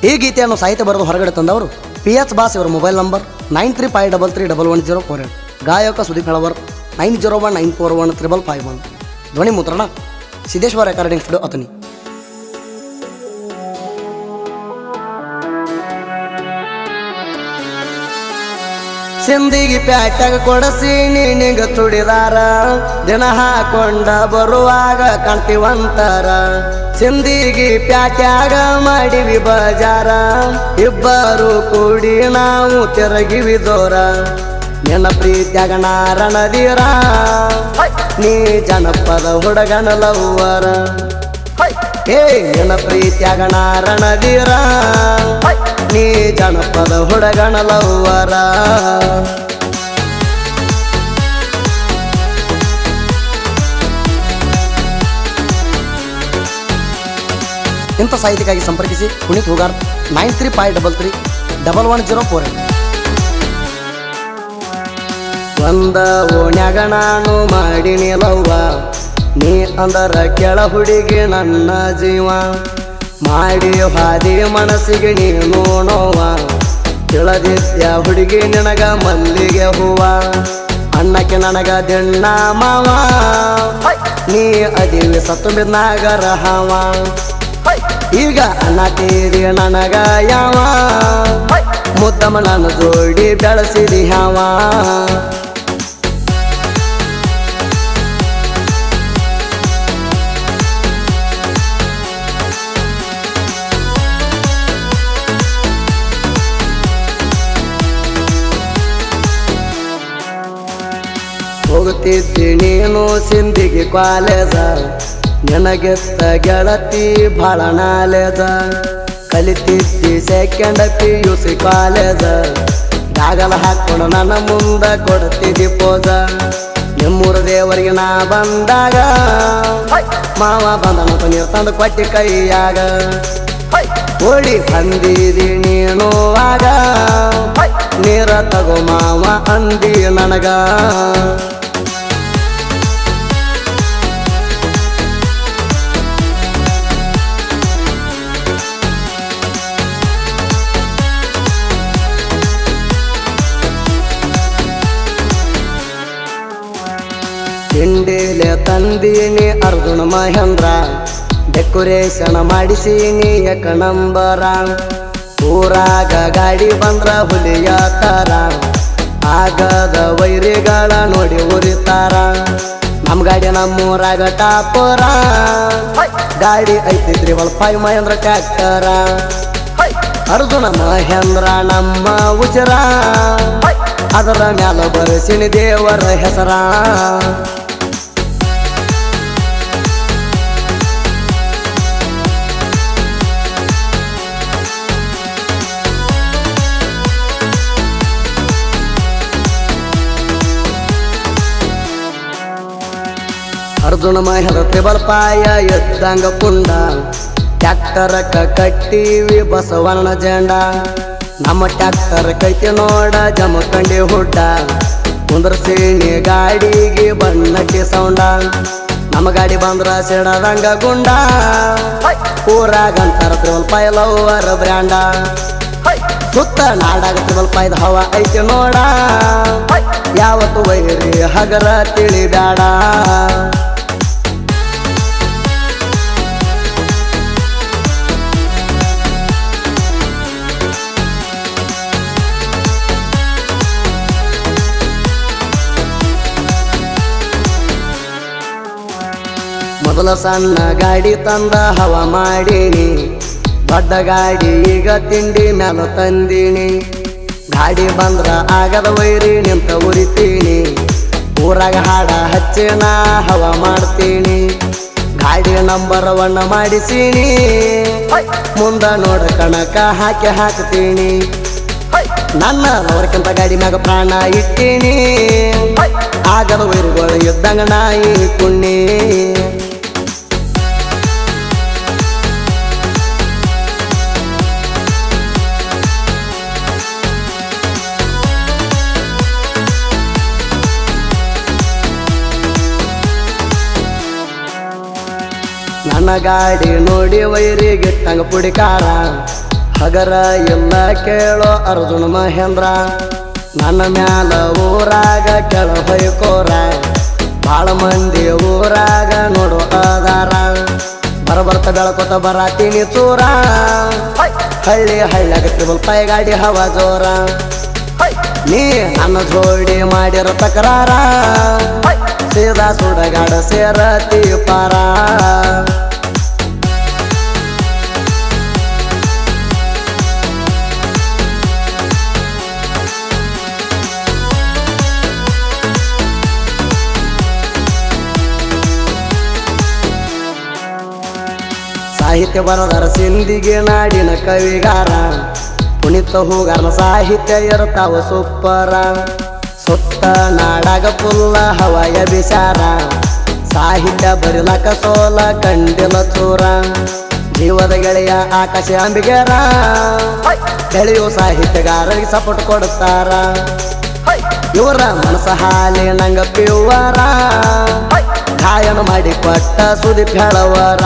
ಈ ಗೀತೆಯನ್ನು ಸಾಹಿತ್ಯ ಬರೆದು ಹೊರಗಡೆ ತಂದವರು PS ಬಾಸ್. ಇವರ ಮೊಬೈಲ್ ನಂಬರ್ 9353311048. ಗಾಯಕ ಸುದೀಪ್ ಹೆಳವರ್ 9019415551. ಧ್ವನಿ ಮುದ್ರಣ ಸಿದ್ದೇಶ್ವರ ರೆಕಾರ್ಡಿಂಗ್ ಸ್ಟುಡಿಯೋ ಅತನಿ. ಸಿಂದಿಗಿ ಪ್ಯಾಟ್ಯಾಗ ಕೊಡಸಿ ನಿನಗ ಚುಡಿದಾರ, ದಿನ ಹಾಕೊಂಡ ಬರುವಾಗ ಕಾಣ್ತಿವಂತರ. ಸಿಂದಿಗಿ ಪ್ಯಾಟ್ಯಾಗ ಮಾಡಿವಿ ಬಜಾರ, ಇಬ್ಬರು ಕೂಡಿ ನಾವು ತಿರುಗಿವಿ ಜೋರ. ನಿನ್ನ ಪ್ರೀತ್ಯಾಗ ನಾರಣದೀರ, ನೀ ಜನಪದ ಹುಡುಗನ ಲವ್ವರ. ಏ ನಿನ್ನ ಪ್ರೀತ್ಯಾಗ ನಾರಣದೀರ, ನೀ ಜನಪದ ಹುಡುಗನ ಲವ್ವರ. ಇಂಥ ಸಾಹಿತ್ಯಕ್ಕಾಗಿ ಸಂಪರ್ಕಿಸಿ ಪುನೀತ್ ಹೂಗಾರ್ 9353311048. ಒಂದ ಓಣ್ಯಾಗ ನಾನು ಮಾಡಿನಿ ಲವ್ವ, ನೀ ಅಂದರ ಕೆಳ ಹುಡುಗಿ ನನ್ನ ಜೀವ. ಮಾಡಿ ಹಾದಿ ಮನಸ್ಸಿಗೆ ನೀನು ನೋವ, ತಿಳದಿದ್ಯ ಹುಡುಗಿ ನಿನಗ ಮಲ್ಲಿಗೆ ಹೂವ. ಅಣ್ಣಕ್ಕೆ ನನಗ ದಿಣ್ಣ ಮಾವ, ನೀ ಅದಿವಿ ಸತ್ತು ಬಿದ್ನಾಗರ ಹಾವ. ಈಗ ಅನ್ನತೀರಿ ನನಗ ಯಾವ, ಮುದ್ದಮ್ಮ ನಾನು ಜೋಡಿ ಬೆಳೆಸಿದಿ ಹಾವ. ಹೋಗುತ್ತಿದ್ದಿ ನೀನು ಸಿಂದಿಗೆ ಕಾಲೇಜ, ನಿನಗೆತ್ತ ಗೆಳತಿ ಭಾಳ ನಾಲೇಜ. ಕಲಿತಿದ್ದಿ ಸೆಕೆಂಡ್ PUC ಕಾಲೇಜ, ದಾಗಲ ಹಾಕೊಂಡು ನನ್ನ ಮುಂದ ಕೊಡ್ತಿದ್ದಿ ಪೋಜ. ನಿಮ್ಮೂರ ದೇವರಿಗೆ ನಾ ಬಂದಾಗ, ಮಾವ ಬಂದನಂತ ನೀರು ತಂದು ಕೊಟ್ಟಿ ಕೈಯಾಗ. ಓಡಿ ಬಂದಿದಿ ನೀನು ಆಗ, ನೀರ ತಗೋ ಮಾವ ಅಂದಿ ನನಗ. ತಿಂಡಿಲೆ ತಂದೀನಿ ಅರ್ಜುನ ಮಹೇಂದ್ರ, ಡೆಕೋರೇಷನ್ ಮಾಡಿಸೀನಿ ಏಕ ನಂಬರ. ಊರಾಗ ಗಾಡಿ ಬಂದ್ರ ಹುಲಿಯ ತರ, ಆಗದ ವೈರಿಗಳ ನೋಡಿ ಉರಿತಾರ. ನಮ್ ಗಾಡಿ ನಮ್ಮೂರಾಗ ಟಾಪರ, ಗಾಡಿ ಐತಿ 555 ಮಹೇಂದ್ರ ಟ್ರ್ಯಾಕ್ಟರ. ಅರ್ಜುನ ಮಹೇಂದ್ರ ನಮ್ಮ ಉಸಿರ, ಅದರ ಮ್ಯಾಲ ಬರಸಿನಿ ದೇವರ ಹೆಸರ. ಅರ್ಜುನ ಮಹೇಂದ್ರ 555 ಎದ್ದಂಗ ಕುಂಡ, ಟ್ಯಾಕ್ಟರಕ್ಕ ಕಟ್ಟಿವಿ ಬಸವಣ್ಣ ಜೆಂಡ. ನಮ್ಮ ಟ್ಯಾಕ್ಟರ್ ಕೈತಿ ನೋಡ ಜಮಖಂಡಿ ಹುಡ್ಡ, ಕುಂದ್ರಸೀನಿ ಗಾಡಿಗೆ ಬಣ್ಣಕ್ಕೆ ಸೌಂಡ. ನಮ್ಮ ಗಾಡಿ ಬಂದ್ರ ಸಿಡದಂಗ ಗುಂಡ, ಊರಾಗಂತಾರ 555 ಲವ್ವರ ಬ್ರ್ಯಾಂಡ. ಸುತ್ತ ನಾಡಾಗ 555 ಹವ ಐತಿ ನೋಡ, ಯಾವತ್ತು ವೈರಿ ಹಗರ ತಿಳಿಬ್ಯಾಡ. ಮೊದಲ ಸಣ್ಣ ಗಾಡಿ ತಂದ ಹವ ಮಾಡೀನಿ, ದೊಡ್ಡ ಗಾಡಿ ಈಗ ತಿಂಡಿ ಮ್ಯಾಲ ತಂದೀನಿ. ಗಾಡಿ ಬಂದ್ರ ಆಗದ ವೈರಿ ನಿಂತ ಉರಿತೀನಿ, ಊರಾಗ ಹಾಡ ಹಚ್ಚಿನ ಹವ ಮಾಡ್ತೀನಿ. ಗಾಡಿ ನಂಬರ್ 1 ಮಾಡಿಸೀನಿ, ಮುಂದ ನೋಡ ಕಣಕ ಹಾಕ್ತೀನಿ. ನನ್ನ ಅವರಕ್ಕಿಂತ ಗಾಡಿ ಮ್ಯಾಗ ಪ್ರಾಣ ಇಟ್ಟೀನಿ, ಆಗದ ವೈರಿಗಳು ಇದ್ದಂಗ ನಾಯಿ ಕುಣ್ಣಿ. ನನ್ನ ಗಾಡಿ ನೋಡಿ ವೈರಿ ಗಿಟ್ಟಂಗ ಪುಡಿಕಾರ, ಹಗರ ಇಲ್ಲ ಕೇಳೋ ಅರ್ಜುನ ಮಹೇಂದ್ರ ನನ್ನ ಮ್ಯಾಲ ಊರಾಗ ಕೆಳ ಹೊಯ್ಕೋರ ಬಾಳ ಮಂದಿ ಊರಾಗ ನೋಡು ಅದಾರ ಬರ್ಬರ್ತ ಬೆಳಕೋತ ಬರಾತೀನಿ ಚೂರ ಹಳ್ಳಿ ಹಳ್ಳಿಯಾಗ ತ್ರಿಬಲ್ ಪೈ ಗಾಡಿ ಹವಾ ಜೋರ ನೀ ನನ್ನ ಜೋಡಿ ಮಾಡಿರೋ ತಕರಾರ ಸೀದಾ ಸುಡಗಾಡ ಸೇರತಿ ಪಾರ ಸಾಹಿತ್ಯ ಬರದಾರ ಸಿಂಧಿಗೆ ನಾಡಿನ ಕವಿಗಾರ ಪುಣಿತ ಹೂಗಾರನ ಸಾಹಿತ್ಯ ಇರ್ತಾವ ಸೂಪರ ಸುತ್ತ ನಾಡಾಗ ಪುಲ್ಲ ಹವಾಯ ಬಿಸಾರ ಸಾಹಿತ್ಯ ಬರಿಲಕ ಸೋಲ ಕಂಡಿಲ ಚೂರ ಜೀವದ ಗೆಳೆಯ ಆಕಾಶ ಅಂಬಿಗೆರ ಗೆಳೆಯೋ ಸಾಹಿತ್ಯಗಾರರಿಗೆ ಸಪೋರ್ಟ್ ಕೊಡುತ್ತಾರ ಇವರ ಮನಸ ಹಾಲಿ ನಂಗ ಪಿವರ ಗಾಯನ ಮಾಡಿ ಕೊಟ್ಟ ಸುದೀಪ್ ಹೇಳವರ